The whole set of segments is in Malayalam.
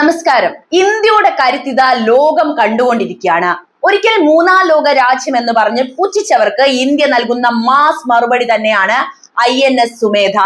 നമസ്കാരം. ഇന്ത്യയുടെ കരുത്തിത ലോകം കണ്ടുകൊണ്ടിരിക്കുകയാണ്. ഒരിക്കൽ മൂന്നാം ലോക രാജ്യം എന്ന് പറഞ്ഞ് പുച്ഛിച്ചവർക്ക് ഇന്ത്യ നൽകുന്ന മാസ് മറുപടി തന്നെയാണ് INS സുമേധ.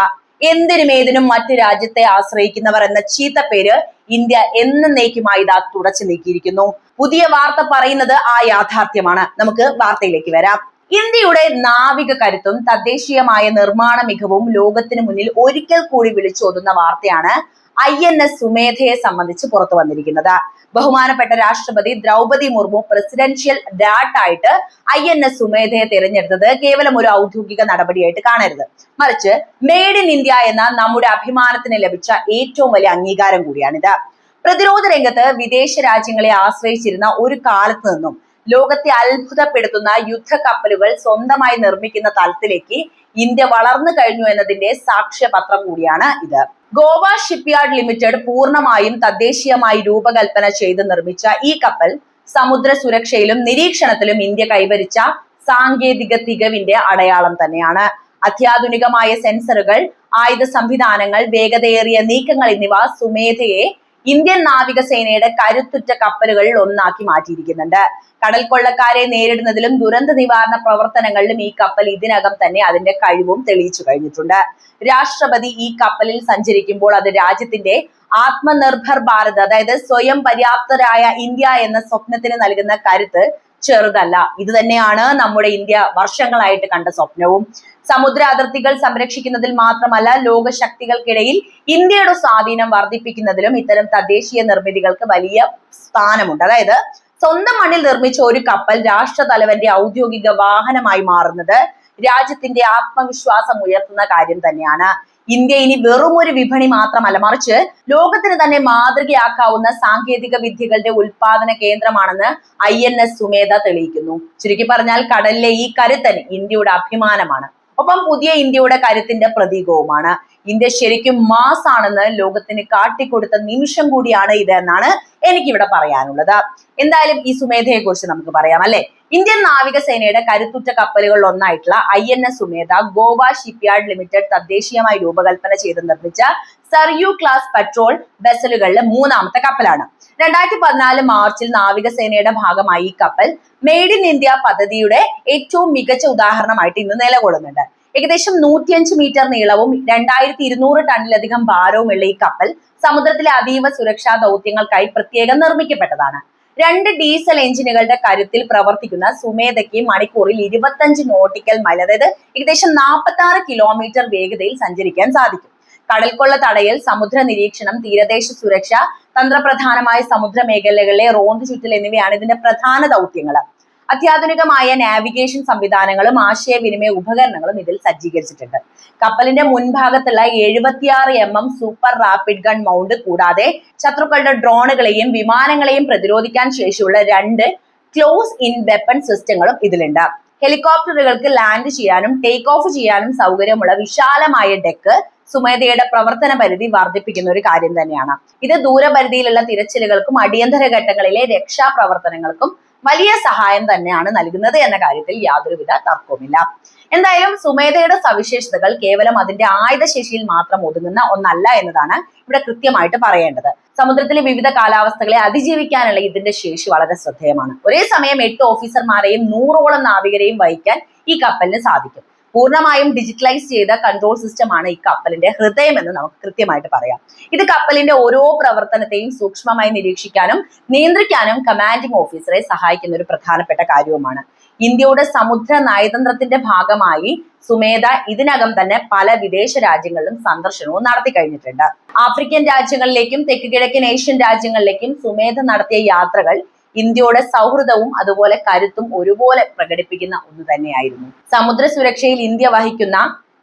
എന്തിനും ഏതിനും മറ്റു രാജ്യത്തെ ആശ്രയിക്കുന്നവർ എന്ന ചീത്തപ്പേര് ഇന്ത്യ എന്നേക്കുമായി ഇതാ തുടച്ചു നീക്കിയിരിക്കുന്നു. പുതിയ വാർത്ത പറയുന്നത് ആ യാഥാർത്ഥ്യമാണ്. നമുക്ക് വാർത്തയിലേക്ക് വരാം. ഇന്ത്യയുടെ നാവിക കരുത്തും തദ്ദേശീയമായ നിർമ്മാണ മികവും ലോകത്തിന് മുന്നിൽ ഒരിക്കൽ കൂടി വിളിച്ചോതുന്ന വാർത്തയാണ് INS സുമേധയെ സംബന്ധിച്ച് പുറത്തു വന്നിരിക്കുന്നത്. ബഹുമാനപ്പെട്ട രാഷ്ട്രപതി ദ്രൗപദി മുർമു പ്രസിഡൻഷ്യൽ ഡാറ്റായിട്ട് INS സുമേധയെ തിരഞ്ഞെടുത്തത് കേവലം ഒരു ഔദ്യോഗിക നടപടിയായിട്ട് കാണരുത്, മറിച്ച് മെയ്ഡ് ഇൻ ഇന്ത്യ എന്ന നമ്മുടെ അഭിമാനത്തിന് ലഭിച്ച ഏറ്റവും വലിയ അംഗീകാരം കൂടിയാണിത്. പ്രതിരോധ രംഗത്ത് വിദേശ രാജ്യങ്ങളെ ആശ്രയിച്ചിരുന്ന ഒരു കാലത്ത് നിന്നും ലോകത്തെ അത്ഭുതപ്പെടുത്തുന്ന യുദ്ധക്കപ്പലുകൾ സ്വന്തമായി നിർമ്മിക്കുന്ന തലത്തിലേക്ക് ഇന്ത്യ വളർന്നു കഴിഞ്ഞു എന്നതിന്റെ സാക്ഷ്യപത്രം കൂടിയാണ് ഇത്. ഗോവ ഷിപ്പ്യാർഡ് ലിമിറ്റഡ് പൂർണ്ണമായും തദ്ദേശീയമായി രൂപകൽപ്പന ചെയ്ത് നിർമ്മിച്ച ഈ കപ്പൽ സമുദ്ര സുരക്ഷയിലും നിരീക്ഷണത്തിലും ഇന്ത്യ കൈവരിച്ച സാങ്കേതിക തികവിന്റെ അടയാളം തന്നെയാണ്. അത്യാധുനികമായ സെൻസറുകൾ, ആയുധ സംവിധാനങ്ങൾ, വേഗതയേറിയ നീക്കങ്ങൾ എന്നിവ സുമേധയെ ഇന്ത്യൻ നാവികസേനയുടെ കരുത്തുറ്റ കപ്പലുകളിൽ ഒന്നാക്കി മാറ്റിയിരിക്കുന്നുണ്ട്. കടൽ കൊള്ളക്കാരെ നേരിടുന്നതിലും ദുരന്ത നിവാരണ പ്രവർത്തനങ്ങളിലും ഈ കപ്പൽ ഇതിനകം തന്നെ അതിന്റെ കഴിവും തെളിയിച്ചു കഴിഞ്ഞിട്ടുണ്ട്. രാഷ്ട്രപതി ഈ കപ്പലിൽ സഞ്ചരിക്കുമ്പോൾ അത് രാജ്യത്തിന്റെ ആത്മനിർഭർ ഭാരത്, അതായത് സ്വയം പര്യാപ്തരായ ഇന്ത്യ എന്ന സ്വപ്നത്തിന് നൽകുന്ന കരുത്ത് ചെറുതല്ല. ഇത് തന്നെയാണ് നമ്മുടെ ഇന്ത്യ വർഷങ്ങളായിട്ട് കണ്ട സ്വപ്നവും. സമുദ്ര അതിർത്തികൾ സംരക്ഷിക്കുന്നതിൽ മാത്രമല്ല, ലോക ശക്തികൾക്കിടയിൽ ഇന്ത്യയുടെ സ്വാധീനം വർദ്ധിപ്പിക്കുന്നതിലും ഇത്തരം തദ്ദേശീയ നിർമ്മിതികൾക്ക് വലിയ സ്ഥാനമുണ്ട്. അതായത് സ്വന്തം മണ്ണിൽ നിർമ്മിച്ച ഒരു കപ്പൽ രാഷ്ട്രതലവന്റെ ഔദ്യോഗിക വാഹനമായി മാറുന്നത് രാജ്യത്തിന്റെ ആത്മവിശ്വാസം ഉയർത്തുന്ന കാര്യം തന്നെയാണ്. ഇന്ത്യ ഇനി വെറും ഒരു വിപണി മാത്രമല്ല, മറിച്ച് ലോകത്തിന് തന്നെ മാതൃകയാക്കാവുന്ന സാങ്കേതിക വിദ്യകളുടെ ഉൽപാദന കേന്ദ്രമാണെന്ന് INS സുമേധ തെളിയിക്കുന്നു. ചുരുക്കി പറഞ്ഞാൽ കടലിലെ ഈ കരുത്തൻ ഇന്ത്യയുടെ അഭിമാനമാണ്, ഒപ്പം പുതിയ ഇന്ത്യയുടെ കരുത്തിന്റെ പ്രതീകവുമാണ്. ഇന്ത്യ ശരിക്കും മാസ് ആണെന്ന് ലോകത്തിന് കാട്ടിക്കൊടുത്ത നിമിഷം കൂടിയാണ് ഇത് എന്നാണ് എനിക്കിവിടെ പറയാനുള്ളത്. എന്തായാലും ഈ സുമേധയെ കുറിച്ച് നമുക്ക് പറയാം, അല്ലെ? ഇന്ത്യൻ നാവികസേനയുടെ കരുത്തുറ്റ കപ്പലുകളിൽ ഒന്നായിട്ടുള്ള INS സുമേധ ഗോവ ഷിപ്പ്യാർഡ് ലിമിറ്റഡ് തദ്ദേശീയമായി രൂപകൽപ്പന ചെയ്ത് നിർമ്മിച്ച സർയു ക്ലാസ് പെട്രോൾ വെസലുകളിലെ മൂന്നാമത്തെ കപ്പലാണ്. 2014 മാർച്ചിൽ നാവികസേനയുടെ ഭാഗമായി ഈ കപ്പൽ മെയ്ഡ് ഇൻ ഇന്ത്യ പദ്ധതിയുടെ ഏറ്റവും മികച്ച ഉദാഹരണമായിട്ട് ഇന്ന് നിലകൊള്ളുന്നുണ്ട്. ഏകദേശം 105 മീറ്റർ നീളവും 2200 ടണ്ണിലധികം ഭാരവുമുള്ള ഈ കപ്പൽ സമുദ്രത്തിലെ അതീവ സുരക്ഷാ ദൗത്യങ്ങൾക്കായി പ്രത്യേകം നിർമ്മിക്കപ്പെട്ടതാണ്. 2 ഡീസൽ എഞ്ചിനുകളുടെ കരുത്തിൽ പ്രവർത്തിക്കുന്ന സുമേധയ്ക്ക് മണിക്കൂറിൽ 25 നോട്ടിക്കൽ മൈൽ, അതായത് ഏകദേശം 46 കിലോമീറ്റർ വേഗതയിൽ സഞ്ചരിക്കാൻ സാധിക്കും. കടൽക്കൊള്ള തടയൽ, സമുദ്ര നിരീക്ഷണം, തീരദേശ സുരക്ഷ, തന്ത്രപ്രധാനമായ സമുദ്ര മേഖലകളിലെ റോന്ത് ചുറ്റൽ എന്നിവയാണ് ഇതിന്റെ പ്രധാന ദൗത്യങ്ങൾ. അത്യാധുനികമായ നാവിഗേഷൻ സംവിധാനങ്ങളും ആശയവിനിമയ ഉപകരണങ്ങളും ഇതിൽ സജ്ജീകരിച്ചിട്ടുണ്ട്. കപ്പലിന്റെ മുൻഭാഗത്തുള്ള 76 mm super rapid gun mount കൂടാതെ ശത്രുക്കളുടെ ഡ്രോണുകളെയും വിമാനങ്ങളെയും പ്രതിരോധിക്കാൻ ശേഷിയുള്ള 2 ക്ലോസ് ഇൻ വെപ്പൺ സിസ്റ്റങ്ങളും ഇതിലുണ്ട്. ഹെലികോപ്റ്ററുകൾക്ക് ലാൻഡ് ചെയ്യാനും ടേക്ക് ഓഫ് ചെയ്യാനും സൗകര്യമുള്ള വിശാലമായ ഡെക്ക് സുമേധയുടെ പ്രവർത്തന പരിധി വർദ്ധിപ്പിക്കുന്ന ഒരു കാര്യം തന്നെയാണ്. ഇത് ദൂരപരിധിയിലുള്ള തിരച്ചിലുകൾക്കും അടിയന്തര ഘട്ടങ്ങളിലെ രക്ഷാപ്രവർത്തനങ്ങൾക്കും വലിയ സഹായം തന്നെയാണ് നൽകുന്നത് എന്ന കാര്യത്തിൽ യാതൊരുവിധ തർക്കവുമില്ല. എന്തായാലും സുമേധയുടെ സവിശേഷതകൾ കേവലം അതിന്റെ ആയുധശേഷിയിൽ മാത്രം ഒതുങ്ങുന്ന ഒന്നല്ല എന്നതാണ് ഇവിടെ കൃത്യമായിട്ട് പറയേണ്ടത്. സമുദ്രത്തിലെ വിവിധ കാലാവസ്ഥകളെ അതിജീവിക്കാനുള്ള ഇതിന്റെ ശേഷി വളരെ ശ്രദ്ധേയമാണ്. ഒരേ സമയം 8 ഓഫീസർമാരെയും 100ഓളം നാവികരെയും വഹിക്കാൻ ഈ കപ്പലിന് സാധിക്കും. പൂർണ്ണമായും ഡിജിറ്റലൈസ് ചെയ്ത കൺട്രോൾ സിസ്റ്റമാണ് ഈ കപ്പലിന്റെ ഹൃദയം എന്ന് നമുക്ക് കൃത്യമായിട്ട് പറയാം. ഇത് കപ്പലിന്റെ ഓരോ പ്രവർത്തനത്തെയും സൂക്ഷ്മമായി നിരീക്ഷിക്കാനും നിയന്ത്രിക്കാനും കമാൻഡിംഗ് ഓഫീസറെ സഹായിക്കുന്ന ഒരു പ്രധാനപ്പെട്ട കാര്യവുമാണ്. ഇന്ത്യയുടെ സമുദ്ര നയതന്ത്രത്തിന്റെ ഭാഗമായി സുമേധ ഇതിനകം തന്നെ പല വിദേശ രാജ്യങ്ങളിലും സന്ദർശനവും നടത്തി കഴിഞ്ഞിട്ടുണ്ട്. ആഫ്രിക്കൻ രാജ്യങ്ങളിലേക്കും തെക്ക് കിഴക്കൻ ഏഷ്യൻ രാജ്യങ്ങളിലേക്കും സുമേധ നടത്തിയ യാത്രകൾ ഇന്ത്യയുടെ സൗഹൃദവും അതുപോലെ കരുത്തും ഒരുപോലെ പ്രകടിപ്പിക്കുന്ന ഒന്ന് തന്നെയായിരുന്നു. സമുദ്ര സുരക്ഷയിൽ ഇന്ത്യ വഹിക്കുന്ന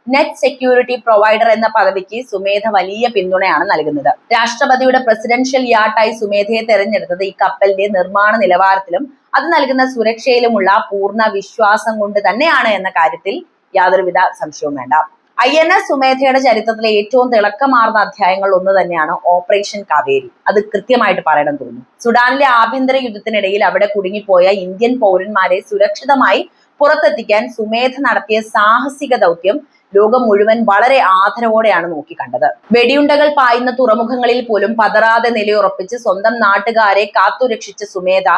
നെറ്റ് സെക്യൂരിറ്റി പ്രൊവൈഡർ എന്ന പദവിക്ക് സുമേധ വലിയ പിന്തുണയാണ് നൽകുന്നത്. രാഷ്ട്രപതിയുടെ പ്രസിഡൻഷ്യൽ യാട്ടായി സുമേധയെ തെരഞ്ഞെടുത്തത് ഈ കപ്പലിന്റെ നിർമ്മാണ നിലവാരത്തിലും അത് നൽകുന്ന സുരക്ഷയിലുമുള്ള പൂർണ്ണ വിശ്വാസം കൊണ്ട് തന്നെയാണ് എന്ന കാര്യത്തിൽ യാതൊരുവിധ സംശയവും വേണ്ട. INS സുമേധയുടെ ചരിത്രത്തിലെ ഏറ്റവും തിളക്കമാർന്ന അധ്യായങ്ങൾ ഒന്ന് തന്നെയാണ് ഓപ്പറേഷൻ കാവേരി. അത് കൃത്യമായിട്ട് പറയണം തോന്നുന്നു. സുഡാനിലെ ആഭ്യന്തര യുദ്ധത്തിനിടയിൽ അവിടെ കുടുങ്ങിപ്പോയ ഇന്ത്യൻ പൗരന്മാരെ സുരക്ഷിതമായി പുറത്തെത്തിക്കാൻ സുമേധ നടത്തിയ സാഹസിക ദൗത്യം ലോകം മുഴുവൻ വളരെ ആദരവോടെയാണ് നോക്കിക്കണ്ടത്. വെടിയുണ്ടകൾ പായുന്ന തുറമുഖങ്ങളിൽ പോലും പതറാതെ നിലയുറപ്പിച്ച് സ്വന്തം നാട്ടുകാരെ കാത്തുരക്ഷിച്ച സുമേധ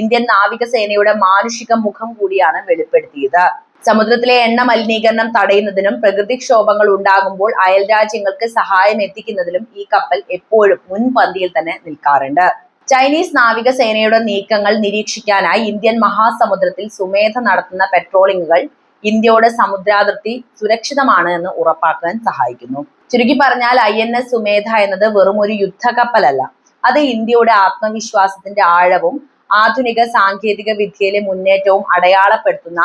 ഇന്ത്യൻ നാവികസേനയുടെ മാനുഷിക മുഖം കൂടിയാണ് വെളിപ്പെടുത്തിയത്. സമുദ്രത്തിലെ എണ്ണ മലിനീകരണം തടയുന്നതിനും പ്രകൃതിക്ഷോഭങ്ങൾ ഉണ്ടാകുമ്പോൾ അയൽ രാജ്യങ്ങൾക്ക് സഹായം എത്തിക്കുന്നതിലും ഈ കപ്പൽ എപ്പോഴും മുൻപന്തിയിൽ തന്നെ നിൽക്കാറുണ്ട്. ചൈനീസ് നാവികസേനയുടെ നീക്കങ്ങൾ നിരീക്ഷിക്കാനായി ഇന്ത്യൻ മഹാസമുദ്രത്തിൽ സുമേധ നടത്തുന്ന പെട്രോളിങ്ങുകൾ ഇന്ത്യയുടെ സമുദ്രാതിർത്തി സുരക്ഷിതമാണ് എന്ന് ഉറപ്പാക്കാൻ സഹായിക്കുന്നു. ചുരുക്കി പറഞ്ഞാൽ INS സുമേധ എന്നത് വെറും ഒരു യുദ്ധക്കപ്പലല്ല, അത് ഇന്ത്യയുടെ ആത്മവിശ്വാസത്തിന്റെ ആഴവും ആധുനിക സാങ്കേതിക വിദ്യയിലെ മുന്നേറ്റവും അടയാളപ്പെടുത്തുന്ന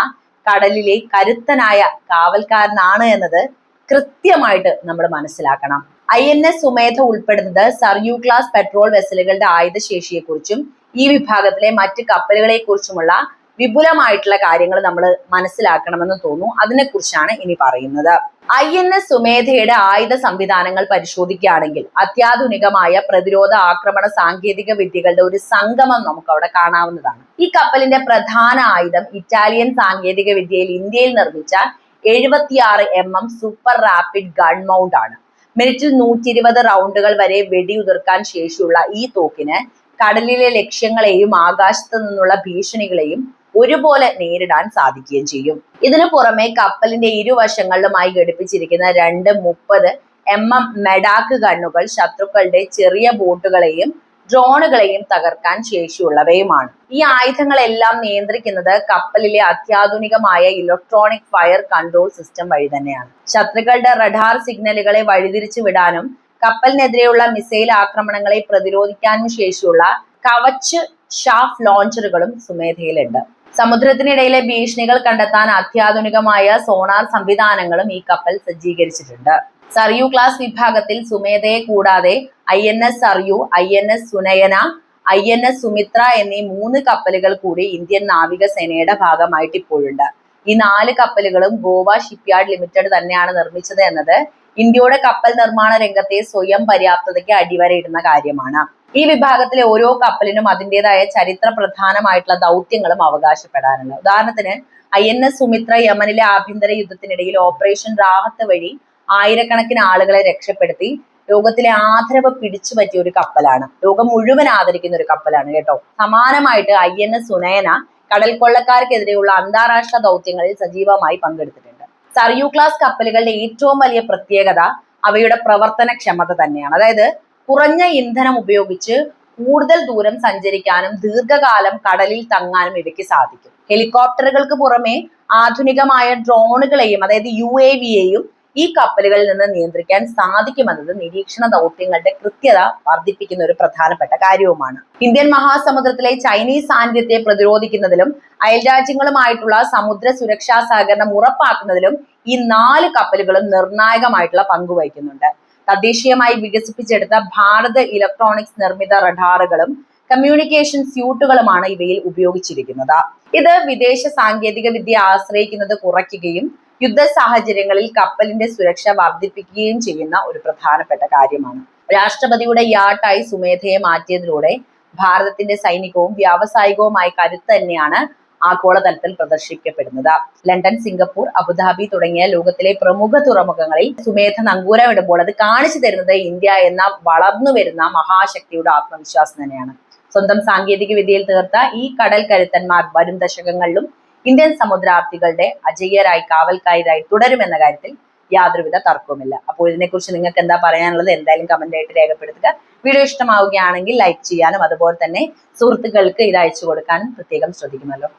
കടലിലെ കരുത്തനായ കാവൽക്കാരനാണ് എന്നത് കൃത്യമായിട്ട് നമ്മൾ മനസ്സിലാക്കണം. INS സുമേധ ഉൾപ്പെടുന്നത് സർയൂ ക്ലാസ് പെട്രോൾ വെസലുകളുടെ ആയുധശേഷിയെക്കുറിച്ചും ഈ വിഭാഗത്തിലെ മറ്റ് കപ്പലുകളെ കുറിച്ചുമുള്ള വിപുലമായിട്ടുള്ള കാര്യങ്ങൾ നമ്മൾ മനസ്സിലാക്കണമെന്ന് തോന്നുന്നു. അതിനെക്കുറിച്ചാണ് ഇനി പറയുന്നത്. INS സുമേധയുടെ ആയുധ സംവിധാനങ്ങൾ പരിശോധിക്കുകയാണെങ്കിൽ അത്യാധുനികമായ പ്രതിരോധ ആക്രമണ സാങ്കേതിക വിദ്യകളുടെ ഒരു സംഗമം നമുക്ക് അവിടെ കാണാവുന്നതാണ്. ഈ കപ്പലിന്റെ പ്രധാന ആയുധം ഇറ്റാലിയൻ സാങ്കേതിക വിദ്യയിൽ ഇന്ത്യയിൽ നിർമ്മിച്ച 76 mm super rapid gun mount ആണ്. മിനിറ്റിൽ 120 റൗണ്ടുകൾ വരെ വെടിയുതിർക്കാൻ ശേഷിയുള്ള ഈ തോക്കിന് കടലിലെ ലക്ഷ്യങ്ങളെയും ആകാശത്ത് നിന്നുള്ള ഭീഷണികളെയും ഒരുപോലെ നേരിടാൻ സാധിക്കുകയും ചെയ്യും. ഇതിനു പുറമെ കപ്പലിന്റെ ഇരുവശങ്ങളിലുമായി ഘടിപ്പിച്ചിരിക്കുന്ന 2 30 mm മെഡാക്ക് ഗണ്ണുകൾ ശത്രുക്കളുടെ ചെറിയ ബോട്ടുകളെയും ഡ്രോണുകളെയും തകർക്കാൻ ശേഷിയുള്ളവയുമാണ്. ഈ ആയുധങ്ങളെല്ലാം നിയന്ത്രിക്കുന്നത് കപ്പലിലെ അത്യാധുനികമായ ഇലക്ട്രോണിക് ഫയർ കൺട്രോൾ സിസ്റ്റം വഴി തന്നെയാണ്. ശത്രുക്കളുടെ റഡാർ സിഗ്നലുകളെ വഴിതിരിച്ചു വിടാനും കപ്പലിനെതിരെയുള്ള മിസൈൽ ആക്രമണങ്ങളെ പ്രതിരോധിക്കാനും ശേഷിയുള്ള കവച്ച് ഷാഫ് ലോഞ്ചറുകളും സുമേധയിലുണ്ട്. സമുദ്രത്തിനിടയിലെ ഭീഷണികൾ കണ്ടെത്താൻ അത്യാധുനികമായ സോണാർ സംവിധാനങ്ങളും ഈ കപ്പൽ സജ്ജീകരിച്ചിട്ടുണ്ട്. സർയൂ ക്ലാസ് വിഭാഗത്തിൽ സുമേധയെ കൂടാതെ INS സർയൂ, INS Sunayana, INS Sumitra എന്നീ 3 കപ്പലുകൾ കൂടി ഇന്ത്യൻ നാവികസേനയുടെ ഭാഗമായിട്ട് ഇപ്പോഴുണ്ട്. ഈ 4 കപ്പലുകളും ഗോവ ഷിപ്പ്യാർഡ് ലിമിറ്റഡ് തന്നെയാണ് നിർമ്മിച്ചത് എന്നത് ഇന്ത്യയുടെ കപ്പൽ നിർമ്മാണ രംഗത്തെ സ്വയം പര്യാപ്തതയ്ക്ക് അടിവരയിടുന്ന കാര്യമാണ്. ഈ വിഭാഗത്തിലെ ഓരോ കപ്പലിനും അതിൻ്റെതായ ചരിത്ര പ്രധാനമായിട്ടുള്ള ദൗത്യങ്ങളും അവകാശപ്പെടാനുണ്ട്. ഉദാഹരണത്തിന് INS സുമിത്ര യമനിലെ ആഭ്യന്തര യുദ്ധത്തിനിടയിൽ ഓപ്പറേഷൻ റാഹത്ത് വഴി ആയിരക്കണക്കിന് ആളുകളെ രക്ഷപ്പെടുത്തി ലോകത്തിലെ ആദരവ് പിടിച്ചു പറ്റിയ ഒരു കപ്പലാണ്. ലോകം മുഴുവൻ ആദരിക്കുന്ന ഒരു കപ്പലാണ് കേട്ടോ. സമാനമായിട്ട് INS സുനയന കടൽ കൊള്ളക്കാർക്കെതിരെയുള്ള അന്താരാഷ്ട്ര ദൗത്യങ്ങളിൽ സജീവമായി പങ്കെടുത്തിട്ടുണ്ട്. സർയൂ ക്ലാസ് കപ്പലുകളുടെ ഏറ്റവും വലിയ പ്രത്യേകത അവയുടെ പ്രവർത്തനക്ഷമത തന്നെയാണ്. അതായത് കുറഞ്ഞ ഇന്ധനം ഉപയോഗിച്ച് കൂടുതൽ ദൂരം സഞ്ചരിക്കാനും ദീർഘകാലം കടലിൽ തങ്ങാനും ഇവയ്ക്ക് സാധിക്കും. ഹെലികോപ്റ്ററുകൾക്ക് പുറമെ ആധുനികമായ ഡ്രോണുകളെയും അതായത് UAVയെയും ഈ കപ്പലുകളിൽ നിന്ന് നിയന്ത്രിക്കാൻ സാധിക്കുമെന്നത് നിരീക്ഷണ ദൗത്യങ്ങളുടെ കൃത്യത വർദ്ധിപ്പിക്കുന്ന ഒരു പ്രധാനപ്പെട്ട കാര്യവുമാണ്. ഇന്ത്യൻ മഹാസമുദ്രത്തിലെ ചൈനീസ് സാന്നിധ്യത്തെ പ്രതിരോധിക്കുന്നതിലും അയൽരാജ്യങ്ങളുമായിട്ടുള്ള സമുദ്ര സുരക്ഷാ സഹകരണം ഉറപ്പാക്കുന്നതിലും ഈ 4 കപ്പലുകളും നിർണായകമായിട്ടുള്ള പങ്കുവഹിക്കുന്നുണ്ട്. തദ്ദേശീയമായി വികസിപ്പിച്ചെടുത്ത ഭാരത് ഇലക്ട്രോണിക്സ് നിർമ്മിത റഡാറുകളും കമ്മ്യൂണിക്കേഷൻ സ്യൂട്ടുകളുമാണ് ഇവയിൽ ഉപയോഗിച്ചിരിക്കുന്നത്. ഇത് വിദേശ സാങ്കേതിക വിദ്യ ആശ്രയിക്കുന്നത് കുറയ്ക്കുകയും യുദ്ധ സാഹചര്യങ്ങളിൽ കപ്പലിന്റെ സുരക്ഷ വർദ്ധിപ്പിക്കുകയും ചെയ്യുന്ന ഒരു പ്രധാനപ്പെട്ട കാര്യമാണ്. രാഷ്ട്രപതിയുടെ യാട്ടായി സുമേധയെ മാറ്റിയതിലൂടെ ഭാരതത്തിന്റെ സൈനികവും വ്യാവസായികവുമായ കരുത്ത് തന്നെയാണ് ആഗോളതലത്തിൽ പ്രദർശിപ്പിക്കപ്പെടുന്നത്. ലണ്ടൻ, സിംഗപ്പൂർ, അബുദാബി തുടങ്ങിയ ലോകത്തിലെ പ്രമുഖ തുറമുഖങ്ങളിൽ സുമേധ നങ്കൂരമിടുമ്പോൾ അത് കാണിച്ചു തരുന്നത് ഇന്ത്യ എന്ന വളർന്നു വരുന്ന മഹാശക്തിയുടെ ആത്മവിശ്വാസം തന്നെയാണ്. സ്വന്തം സാങ്കേതിക വിദ്യയിൽ തീർത്ത ഈ കടൽ കരുത്തന്മാർ വരും ദശകങ്ങളിലും ഇന്ത്യൻ സമുദ്രാർത്ഥികളുടെ അജയ്യരായി കാവൽക്കാരായി തുടരുമെന്ന കാര്യത്തിൽ യാതൊരുവിധ തർക്കവുമില്ല. അപ്പോൾ ഇതിനെക്കുറിച്ച് നിങ്ങൾക്ക് എന്താ പറയാനുള്ളത് എന്തായാലും കമന്റ് ആയിട്ട് രേഖപ്പെടുത്തുക. വീഡിയോ ഇഷ്ടമാവുകയാണെങ്കിൽ ലൈക്ക് ചെയ്യാനും അതുപോലെ തന്നെ സുഹൃത്തുക്കൾക്ക് ഇത് അയച്ചു കൊടുക്കാനും പ്രത്യേകം ശ്രദ്ധിക്കുമല്ലോ.